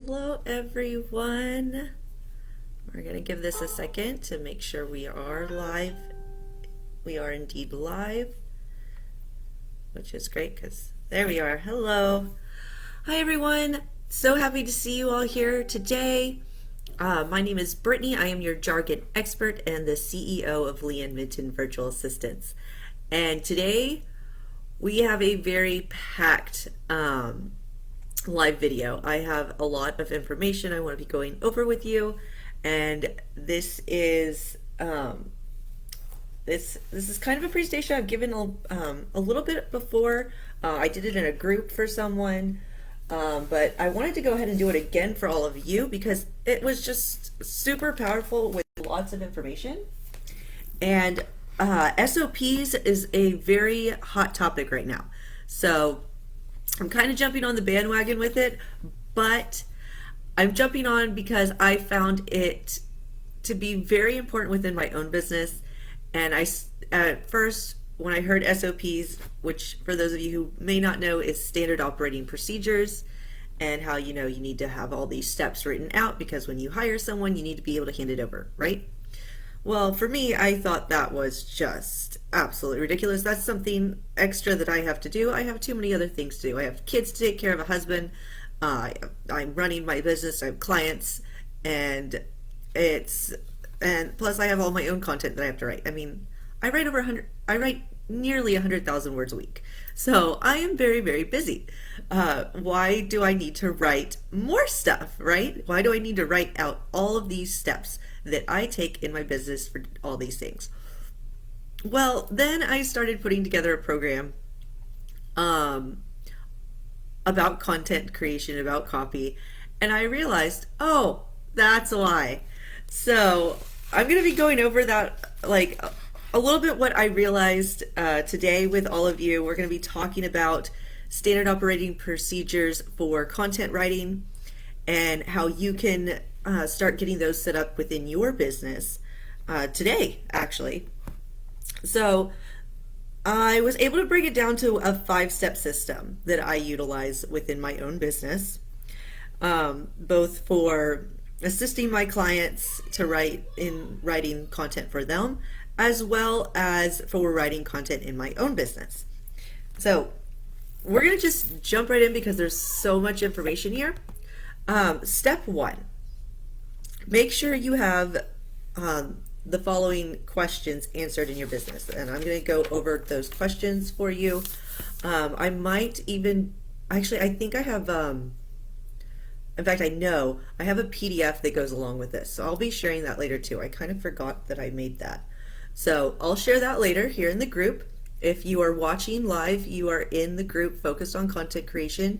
Hello everyone. We're going to give this a second to make sure we are live. We are indeed live, which is great because there we are. Hello. Hi everyone. So happy to see you all here today. My name is Brittany. I am your jargon expert and the CEO of Lee & Minton Virtual Assistants. And today we have a very packed live video. I have a lot of information I want to be going over with you, and this is this is kind of a presentation I've given a little bit before. I did it in a group for someone, but I wanted to go ahead and do it again for all of you because it was just super powerful with lots of information. And SOPs is a very hot topic right now, so I'm kind of jumping on the bandwagon with it, but I'm jumping on because I found it to be very important within my own business. And at first, when I heard SOPs, which for those of you who may not know is standard operating procedures, and how you need to have all these steps written out because when you hire someone, you need to be able to hand it over, right? Well, for me, I thought that was just absolutely ridiculous. That's something extra that I have to do. I have too many other things to do. I have kids to take care of, a husband. I'm running my business. I have clients, and plus I have all my own content that I have to write. I mean, I write nearly 100,000 words a week. So I am very, very busy. Why do I need to write more stuff, right? Why do I need to write out all of these steps that I take in my business for all these things? Well, then I started putting together a program about content creation, about copy, and I realized, oh, that's why. So I'm going to be going over that, like a little bit what I realized today with all of you. We're going to be talking about standard operating procedures for content writing and how you can start getting those set up within your business today, actually. So I was able to break it down to a 5-step system that I utilize within my own business, both for assisting my clients to writing content for them, as well as for writing content in my own business. So we're going to just jump right in because there's so much information here. Step 1, make sure you have the following questions answered in your business. And I'm going to go over those questions for you. I might even, actually, I think I have, in fact, I know I have a PDF that goes along with this. So I'll be sharing that later too. I kind of forgot that I made that. So I'll share that later here in the group. If you are watching live, you are in the group focused on content creation.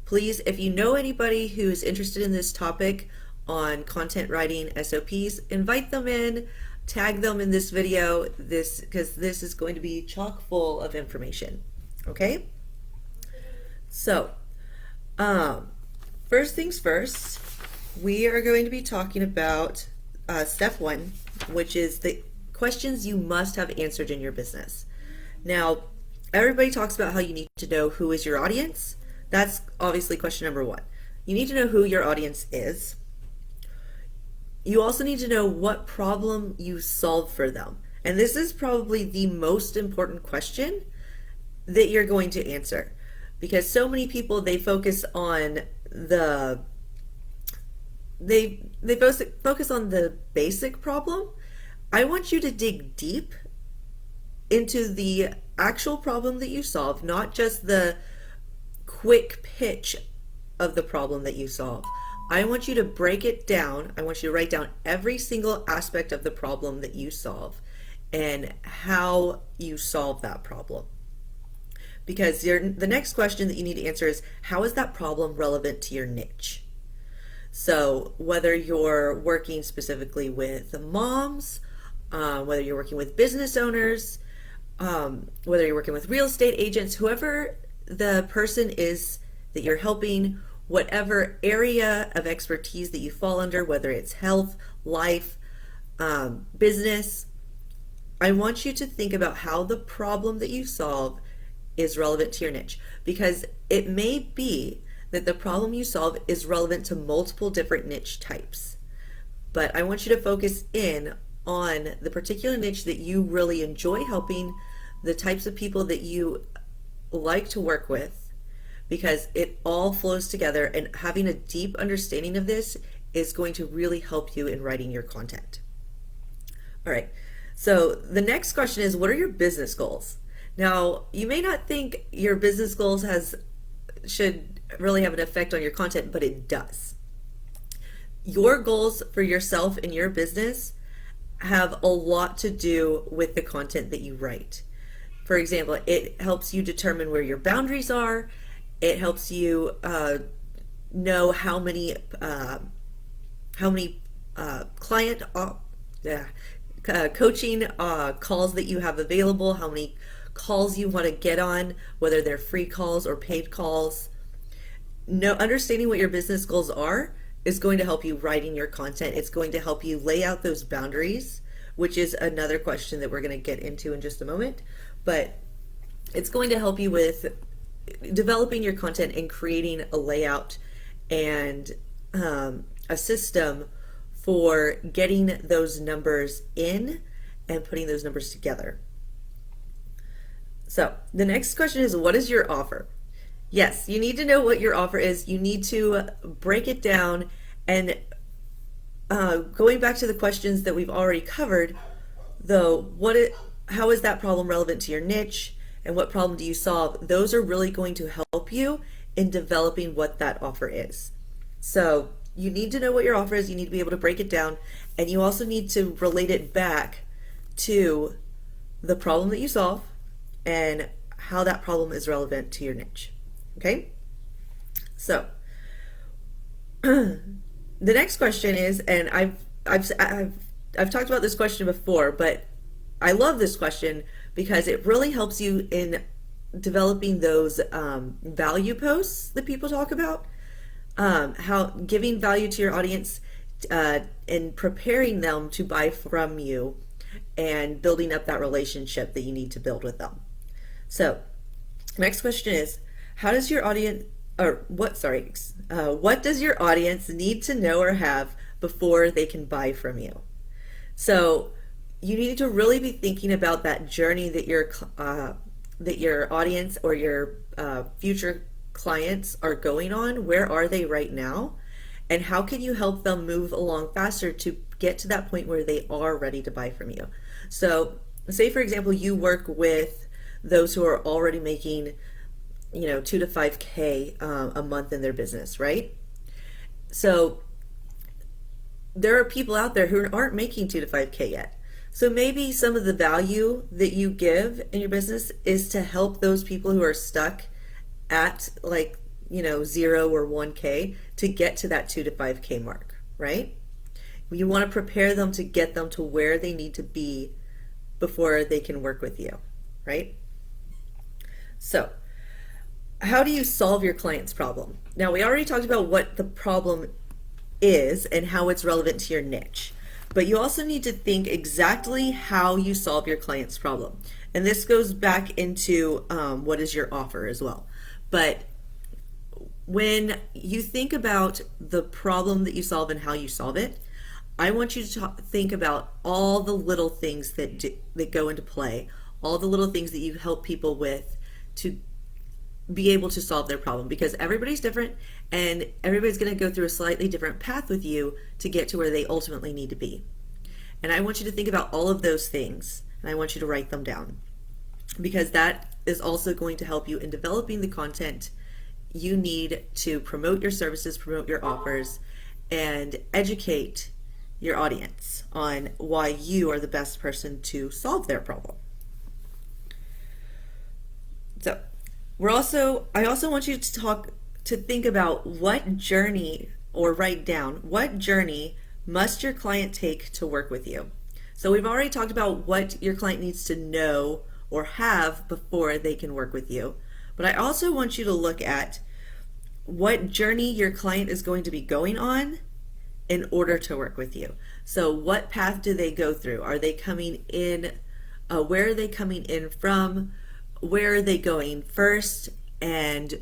Please, if you know anybody who is interested in this topic on content writing SOPs, invite them in, tag them in this video, because this is going to be chock full of information. Okay? So, first things first, we are going to be talking about step 1, which is the questions you must have answered in your business. Now, everybody talks about how you need to know who is your audience. That's obviously question number 1. You need to know who your audience is. You also need to know what problem you solve for them. And this is probably the most important question that you're going to answer, because so many people, they focus on the focus on the basic problem. I want you to dig deep into the actual problem that you solve, not just the quick pitch of the problem that you solve. I want you to break it down. I want you to write down every single aspect of the problem that you solve and how you solve that problem. Because the next question that you need to answer is, how is that problem relevant to your niche? So whether you're working specifically with moms, whether you're working with business owners, whether you're working with real estate agents, whoever the person is that you're helping, whatever area of expertise that you fall under, whether it's health, life, business, I want you to think about how the problem that you solve is relevant to your niche, because it may be that the problem you solve is relevant to multiple different niche types. But I want you to focus in on the particular niche that you really enjoy helping, the types of people that you like to work with, because it all flows together, and having a deep understanding of this is going to really help you in writing your content. All right, so the next question is, what are your business goals? Now, you may not think your business goals should really have an effect on your content, but it does. Your goals for yourself and your business have a lot to do with the content that you write. For example, it helps you determine where your boundaries are. It helps you know how many client coaching calls that you have available, how many calls you want to get on, whether they're free calls or paid calls. Understanding what your business goals are is going to help you writing your content. It's going to help you lay out those boundaries, which is another question that we're going to get into in just a moment. But it's going to help you with developing your content and creating a layout and a system for getting those numbers in and putting those numbers together. So the next question is, what is your offer? Yes, you need to know what your offer is. You need to break it down, and going back to the questions that we've already covered, though, how is that problem relevant to your niche, and what problem do you solve? Those are really going to help you in developing what that offer is. So you need to know what your offer is. You need to be able to break it down, and you also need to relate it back to the problem that you solve and how that problem is relevant to your niche. Okay? So the next question is, and I've talked about this question before, but I love this question because it really helps you in developing those value posts that people talk about, how giving value to your audience and preparing them to buy from you and building up that relationship that you need to build with them. So next question is, what does your audience need to know or have before they can buy from you? So you need to really be thinking about that journey that your audience or your future clients are going on. Where are they right now? And how can you help them move along faster to get to that point where they are ready to buy from you? So say, for example, you work with those who are already making 2 to 5K a month in their business, right? So there are people out there who aren't making 2 to 5K yet. So maybe some of the value that you give in your business is to help those people who are stuck at 0 or 1K to get to that 2 to 5K mark, right? You want to prepare them to get them to where they need to be before they can work with you, right? So how do you solve your client's problem? Now, we already talked about what the problem is and how it's relevant to your niche, but you also need to think exactly how you solve your client's problem. And this goes back into what is your offer as well. But when you think about the problem that you solve and how you solve it, I want you to think about all the little things that go into play, all the little things that you help people with to be able to solve their problem, because everybody's different and everybody's going to go through a slightly different path with you to get to where they ultimately need to be. And I want you to think about all of those things, and I want you to write them down, because that is also going to help you in developing the content you need to promote your services, promote your offers, and educate your audience on why you are the best person to solve their problem. So I also want you to think about what journey, or write down what journey must your client take to work with you. So we've already talked about what your client needs to know or have before they can work with you. But I also want you to look at what journey your client is going to be going on in order to work with you. So what path do they go through? Are they coming in? Where are they coming in from? Where are they going first? And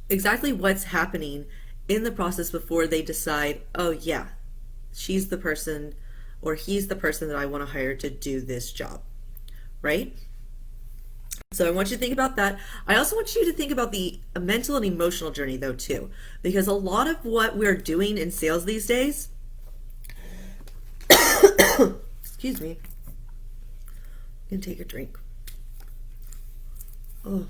exactly what's happening in the process before they decide, oh, yeah, she's the person or he's the person that I want to hire to do this job, right? So I want you to think about that. I also want you to think about the mental and emotional journey, though, too, because a lot of what we're doing in sales these days, excuse me, I'm gonna take a drink. Oh.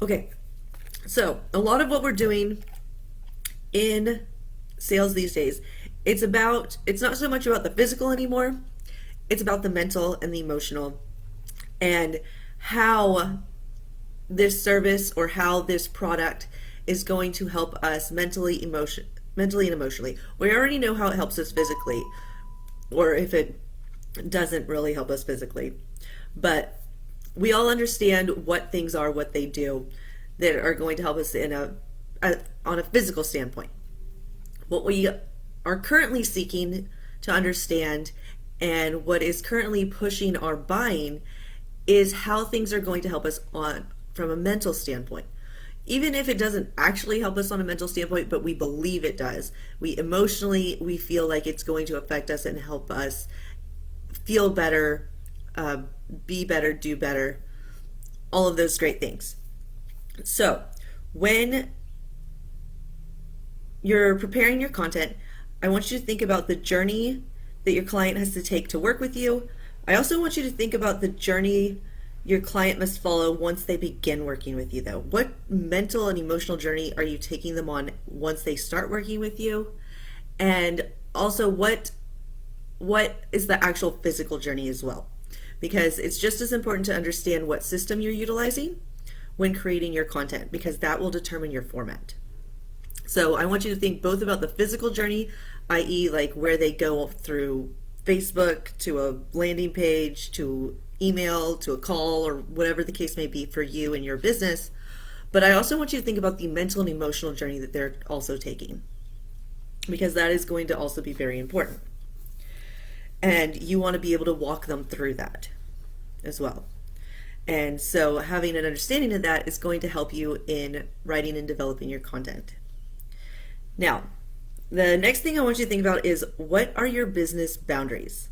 Okay, so a lot of what we're doing in sales these days, it's not so much about the physical anymore, it's about the mental and the emotional, and how this service or how this product is going to help us mentally and emotionally. We already know how it helps us physically, or if it doesn't really help us physically, but we all understand what things are, what they do, that are going to help us on a physical standpoint. What we are currently seeking to understand and what is currently pushing our buying is how things are going to help us from a mental standpoint. Even if it doesn't actually help us on a mental standpoint, but we believe it does. We feel like it's going to affect us and help us feel better, be better, do better, all of those great things. So when you're preparing your content, I want you to think about the journey that your client has to take to work with you. I also want you to think about the journey your client must follow once they begin working with you, though. What mental and emotional journey are you taking them on once they start working with you? And also, what is the actual physical journey as well? Because it's just as important to understand what system you're utilizing when creating your content, because that will determine your format. So I want you to think both about the physical journey, i.e. like where they go through Facebook to a landing page, to email, to a call, or whatever the case may be for you and your business. But I also want you to think about the mental and emotional journey that they're also taking, because that is going to also be very important. And you want to be able to walk them through that as well. And so having an understanding of that is going to help you in writing and developing your content. Now, the next thing I want you to think about is, what are your business boundaries?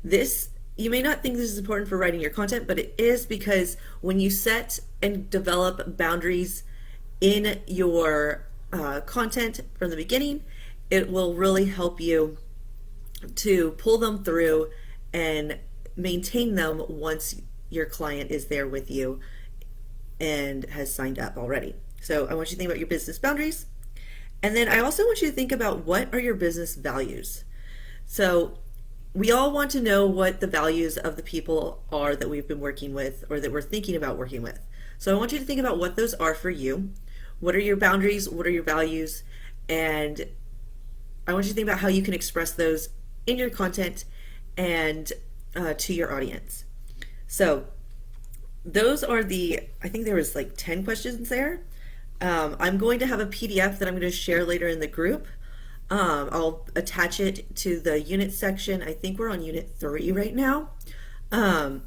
This, you may not think this is important for writing your content, but it is, because when you set and develop boundaries in your content from the beginning, it will really help you to pull them through and maintain them once your client is there with you and has signed up already. So I want you to think about your business boundaries. And then I also want you to think about, what are your business values? So we all want to know what the values of the people are that we've been working with or that we're thinking about working with. So I want you to think about what those are for you. What are your boundaries? What are your values? And I want you to think about how you can express those in your content and to your audience. So those are I think there was like 10 questions there. I'm going to have a PDF that I'm going to share later in the group. I'll attach it to the unit section. I think we're on unit 3 right now. And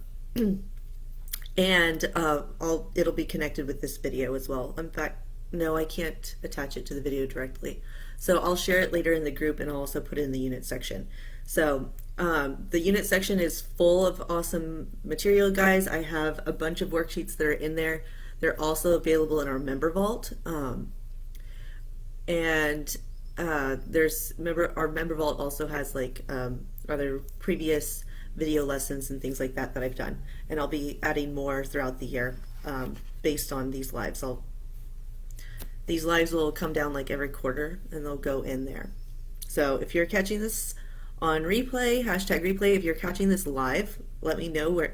it'll be connected with this video as well. In fact, no, I can't attach it to the video directly. So I'll share it later in the group, and I'll also put it in the unit section. So the unit section is full of awesome material, guys. I have a bunch of worksheets that are in there. They're also available in our member vault. Our member vault also has like other previous video lessons and things like that I've done. And I'll be adding more throughout the year based on these lives. These lives will come down like every quarter, and they'll go in there. So if you're catching this on replay, hashtag replay, if you're catching this live, let me know who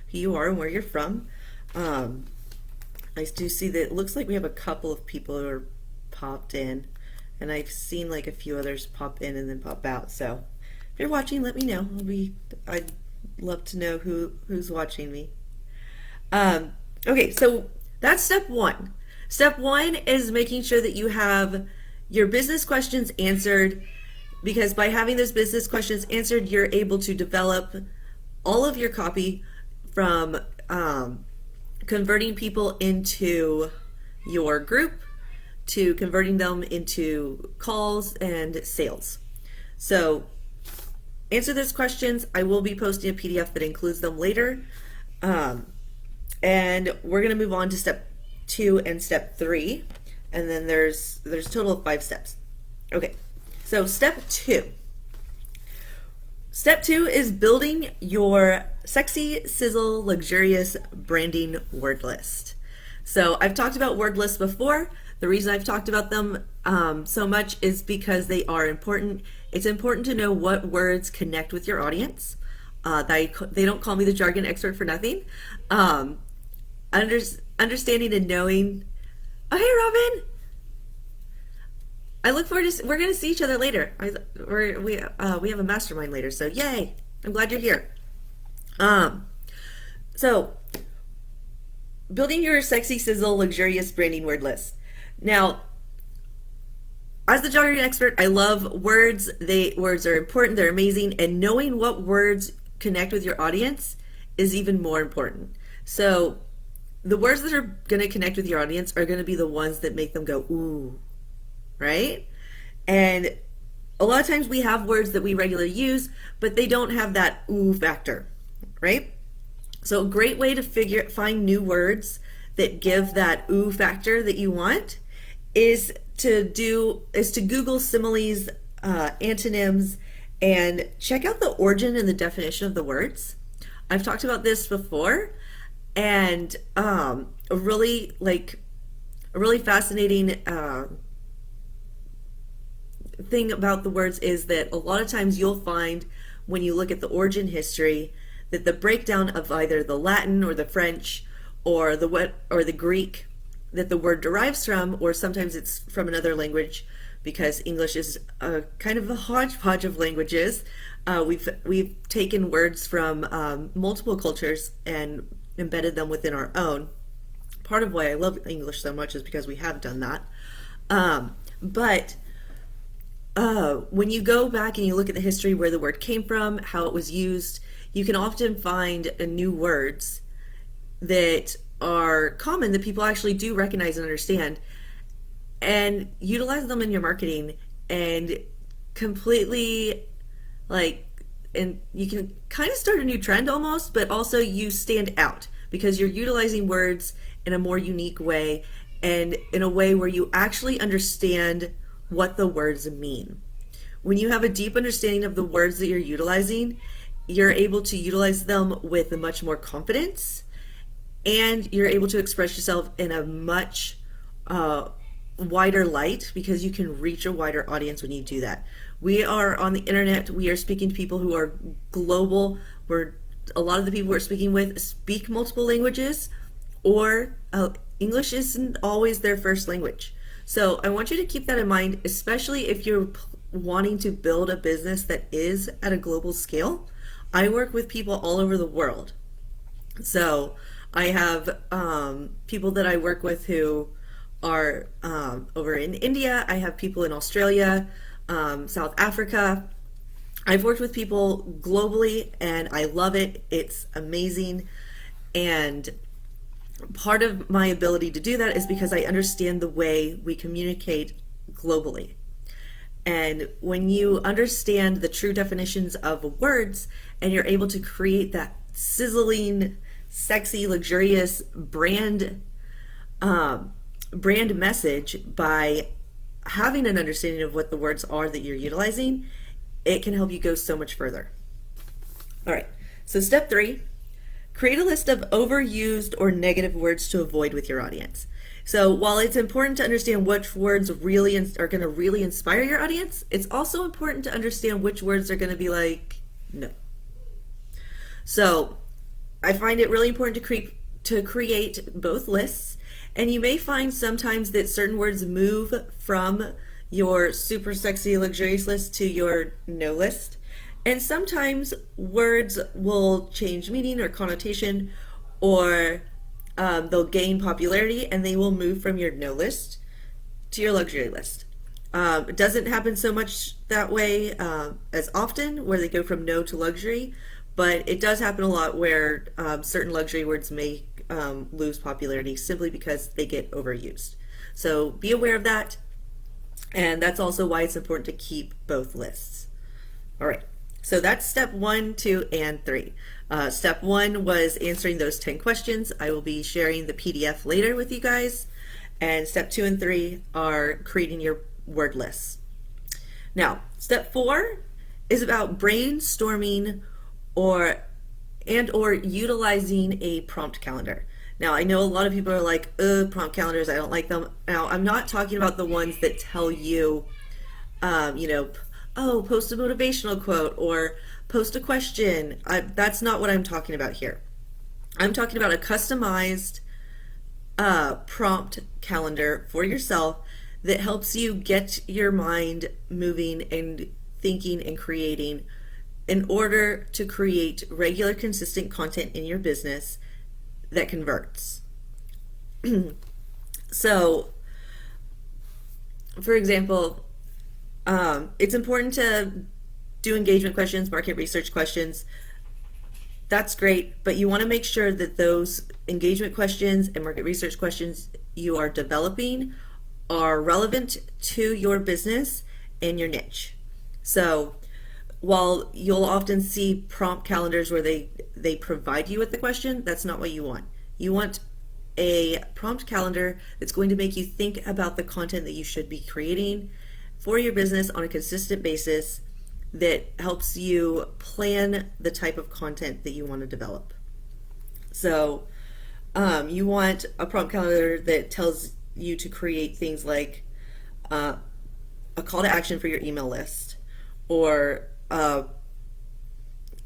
you are and where you're from. I do see that it looks like we have a couple of people who are popped in, and I've seen like a few others pop in and then pop out. So if you're watching, let me know. I'd love to know who's watching me. Okay, so that's step 1. Step 1 is making sure that you have your business questions answered, because by having those business questions answered, you're able to develop all of your copy from converting people into your group to converting them into calls and sales. So answer those questions. I will be posting a PDF that includes them later. And we're going to move on to step 2 and step 3. And then there's a total of 5 steps. Okay, so step 2. Step 2 is building your sexy, sizzle, luxurious branding word list. So I've talked about word lists before. The reason I've talked about them so much is because they are important. It's important to know what words connect with your audience. They don't call me the jargon expert for nothing. Understanding and knowing. Oh, hey, Robin. I look forward to. We're going to see each other later. We have a mastermind later, so yay! I'm glad you're here. So building your sexy, sizzle, luxurious branding word list. Now, as the jargon expert, I love words. Words are important. They're amazing, and knowing what words connect with your audience is even more important. So the words that are going to connect with your audience are going to be the ones that make them go ooh, right? And a lot of times we have words that we regularly use, but they don't have that ooh factor, right? So a great way to find new words that give that ooh factor that you want is to Google similes, antonyms, and check out the origin and the definition of the words. I've talked about this before, and a really fascinating thing about the words is that a lot of times you'll find when you look at the origin history that the breakdown of either the Latin or the French or the Greek that the word derives from, or sometimes it's from another language, because English is kind of a hodgepodge of languages. We've taken words from multiple cultures and embedded them within our own. Part of why I love English so much is because we have done that. But when you go back and you look at the history where the word came from, how it was used, you can often find new words that are common that people actually do recognize and understand, and utilize them in your marketing, and completely and you can kind of start a new trend almost, but also you stand out because you're utilizing words in a more unique way and in a way where you actually understand what the words mean. When you have a deep understanding of the words that you're utilizing, you're able to utilize them with much more confidence, and you're able to express yourself in a much wider light because you can reach a wider audience when you do that. We are on the internet. We are speaking to people who are global. A lot of the people we're speaking with speak multiple languages, or English isn't always their first language. So I want you to keep that in mind, especially if you're wanting to build a business that is at a global scale. I work with people all over the world. So I have people that I work with who are over in India. I have people in Australia, South Africa. I've worked with people globally, and I love it. It's amazing. And part of my ability to do that is because I understand the way we communicate globally. And when you understand the true definitions of words and you're able to create that sizzling, sexy, luxurious brand message by having an understanding of what the words are that you're utilizing, it can help you go so much further. All right, so step 3, create a list of overused or negative words to avoid with your audience. So while it's important to understand which words really are going to really inspire your audience, it's also important to understand which words are going to be like, no. So I find it really important to create both lists, and you may find sometimes that certain words move from your super sexy luxurious list to your no list, and sometimes words will change meaning or connotation, or they'll gain popularity and they will move from your no list to your luxury list. It doesn't happen so much that way as often, where they go from no to luxury, but it does happen a lot where certain luxury words may lose popularity simply because they get overused. So be aware of that, and that's also why it's important to keep both lists. All right, so that's step 1, 2, and 3. Step 1 was answering those 10 questions. I will be sharing the PDF later with you guys. And step 2 and 3 are creating your word lists. Now, step 4 is about brainstorming or utilizing a prompt calendar. Now, I know a lot of people are like, prompt calendars, I don't like them. Now, I'm not talking about the ones that tell you, post a motivational quote or post a question. That's not what I'm talking about here. I'm talking about a customized prompt calendar for yourself that helps you get your mind moving and thinking and creating in order to create regular, consistent content in your business that converts. So, for example, it's important to do engagement questions, market research questions. That's great, but you want to make sure that those engagement questions and market research questions you are developing are relevant to your business and your niche. So while you'll often see prompt calendars where they provide you with the question, that's not what you want. You want a prompt calendar that's going to make you think about the content that you should be creating for your business on a consistent basis that helps you plan the type of content that you want to develop. So you want a prompt calendar that tells you to create things like a call to action for your email list, or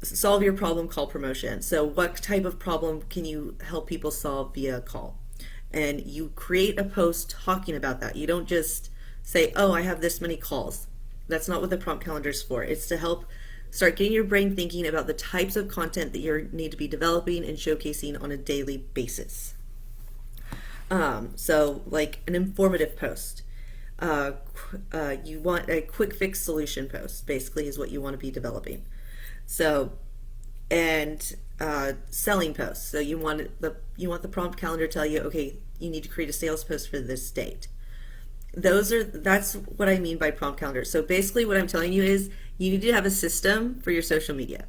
solve your problem call promotion. So what type of problem can you help people solve via call? And you create a post talking about that. You don't just say, oh, I have this many calls. That's not what the prompt calendar is for. It's to help start getting your brain thinking about the types of content that you need to be developing and showcasing on a daily basis. So like an informative post. You want a quick fix solution post, basically, is what you want to be developing. So, and selling posts. So you want the prompt calendar to tell you, okay, you need to create a sales post for this date. That's what I mean by prompt calendar. So basically what I'm telling you is you need to have a system for your social media.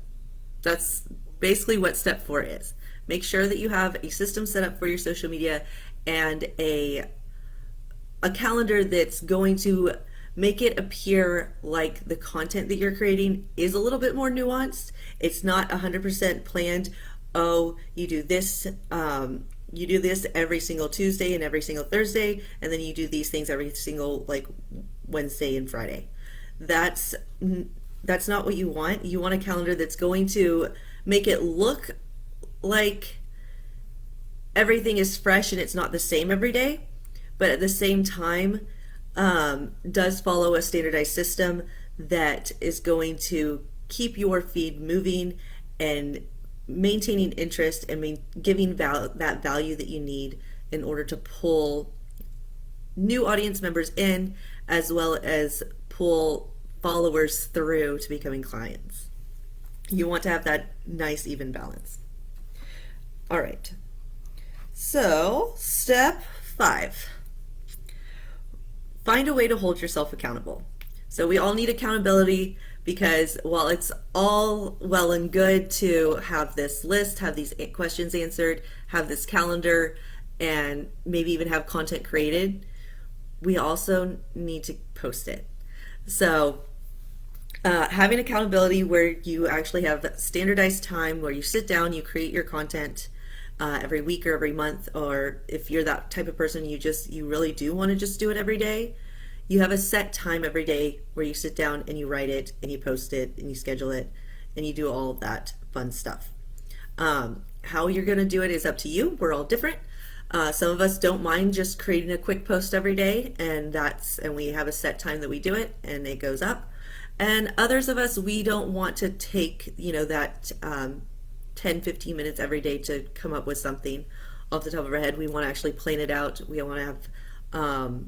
That's basically what step 4 is. Make sure that you have a system set up for your social media and a calendar that's going to make it appear like the content that you're creating is a little bit more nuanced. It's not 100% planned. Oh, you do this every single Tuesday and every single Thursday, and then you do these things every single Wednesday and Friday. That's not what you want. You want a calendar that's going to make it look like everything is fresh and it's not the same every day, but at the same time does follow a standardized system that is going to keep your feed moving and maintaining interest and giving that value that you need in order to pull new audience members in, as well as pull followers through to becoming clients. You want to have that nice even balance. All right, so step 5, find a way to hold yourself accountable. So we all need accountability, because while it's all well and good to have this list, have these questions answered, have this calendar, and maybe even have content created, we also need to post it. So having accountability where you actually have standardized time where you sit down, you create your content every week or every month, or if you're that type of person you really do want to just do it every day, you have a set time every day where you sit down and you write it and you post it and you schedule it and you do all of that fun stuff. How you're going to do it is up to you. We're all different. Some of us don't mind just creating a quick post every day, and we have a set time that we do it and it goes up. And others of us, we don't want to take that 10-15 minutes every day to come up with something off the top of our head. We want to actually plan it out. We want to have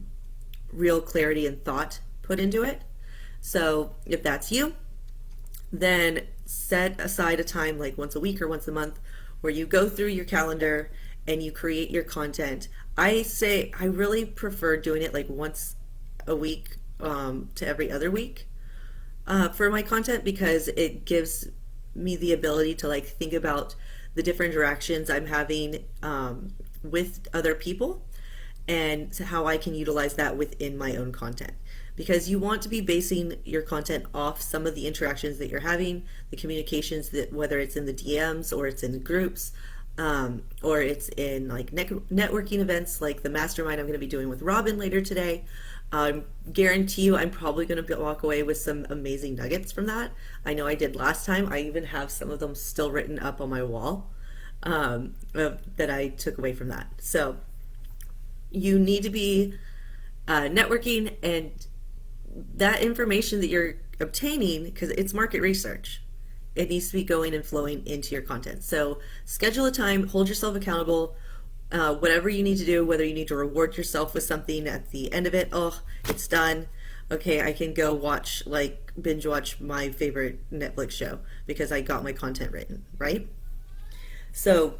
real clarity and thought put into it. So if that's you, then set aside a time like once a week or once a month where you go through your calendar and you create your content. I say I really prefer doing it like once a week to every other week for my content, because it gives me the ability to like think about the different interactions I'm having with other people and how I can utilize that within my own content. Because you want to be basing your content off some of the interactions that you're having, the communications, that whether it's in the DMs or it's in groups, or it's in like networking events like the mastermind I'm going to be doing with Robin later today. Guarantee you I'm probably going to walk away with some amazing nuggets from that. I know I did last time. I even have some of them still written up on my wall that I took away from that. So you need to be networking, and that information that you're obtaining, because it's market research, it needs to be going and flowing into your content. So schedule a time, hold yourself accountable, whatever you need to do, whether you need to reward yourself with something at the end of it. Oh, it's done. Okay, I can go binge watch my favorite Netflix show because I got my content written, right? So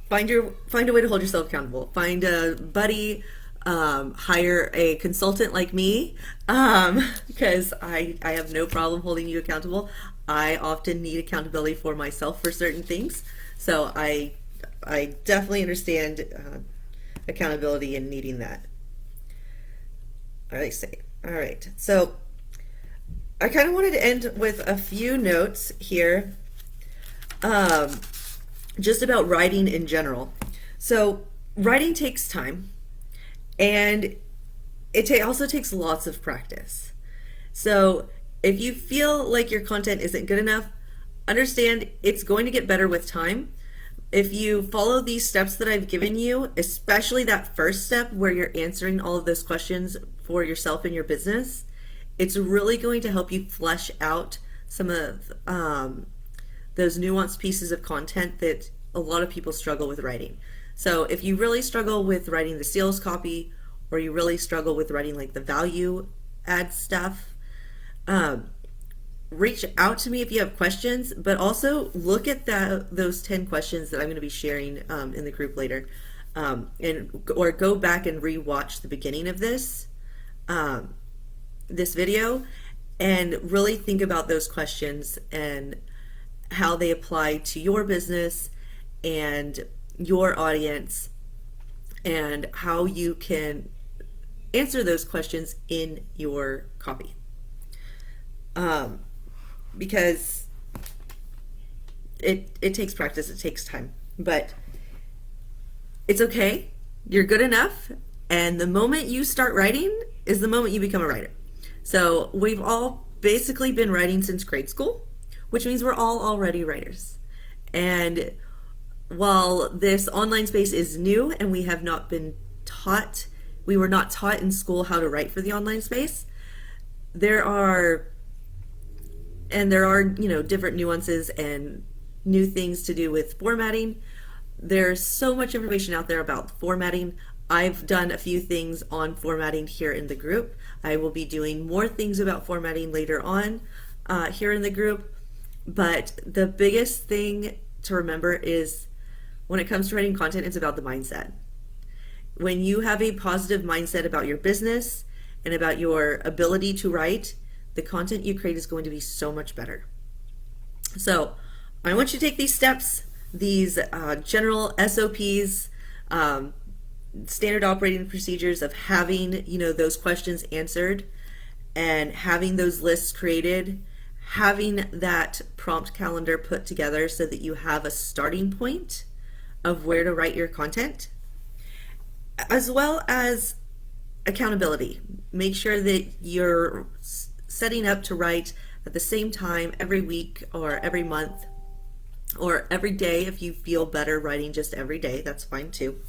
find a way to hold yourself accountable. Find a buddy, hire a consultant like me, because I have no problem holding you accountable. I often need accountability for myself for certain things. So I definitely understand accountability and needing that. All right. So I kind of wanted to end with a few notes here, just about writing in general. So writing takes time, and it also takes lots of practice. So if you feel like your content isn't good enough, understand it's going to get better with time. If you follow these steps that I've given you, especially that first step where you're answering all of those questions for yourself and your business, it's really going to help you flesh out some of those nuanced pieces of content that a lot of people struggle with writing. So if you really struggle with writing the sales copy, or you really struggle with writing like the value add stuff, reach out to me if you have questions, but also look at those 10 questions that I'm going to be sharing in the group later, or go back and rewatch the beginning of this video and really think about those questions and how they apply to your business and your audience, and how you can answer those questions in your copy. Because it takes practice, it takes time, but it's okay. You're good enough, and the moment you start writing is the moment you become a writer. So we've all basically been writing since grade school, which means we're all already writers. And while this online space is new and we have not been taught, we were not taught in school how to write for the online space, there are different nuances and new things to do with formatting. There's so much information out there about formatting. I've done a few things on formatting here in the group. I will be doing more things about formatting later on here in the group. But the biggest thing to remember is when it comes to writing content, it's about the mindset. When you have a positive mindset about your business and about your ability to write, the content you create is going to be so much better. So I want you to take these steps, these general SOPs, standard operating procedures of having those questions answered and having those lists created, having that prompt calendar put together so that you have a starting point of where to write your content, as well as accountability. Make sure that you're setting up to write at the same time every week or every month or every day. If you feel better writing just every day, that's fine too.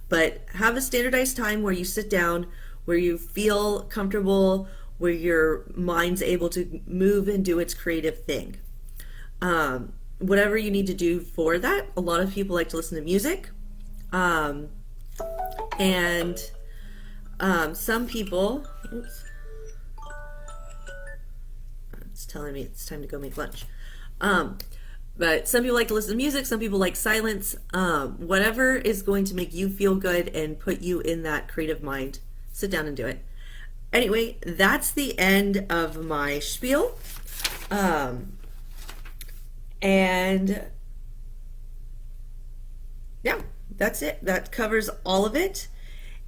But have a standardized time where you sit down, where you feel comfortable, where your mind's able to move and do its creative thing. Whatever you need to do for that. A lot of people like to listen to music. Some people, It's telling me it's time to go make lunch. But some people like to listen to music, some people like silence. Whatever is going to make you feel good and put you in that creative mind, sit down and do it. Anyway, that's the end of my spiel. And yeah, that's it. That covers all of it.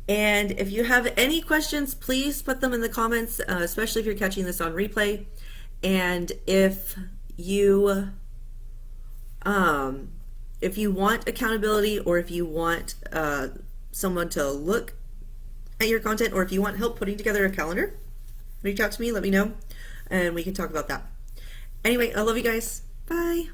And if you have any questions, please put them in the comments, especially if you're catching this on replay. And if you want accountability, or if you want someone to look at your content, or if you want help putting together a calendar, reach out to me, let me know, and we can talk about that. Anyway, I love you guys. Bye.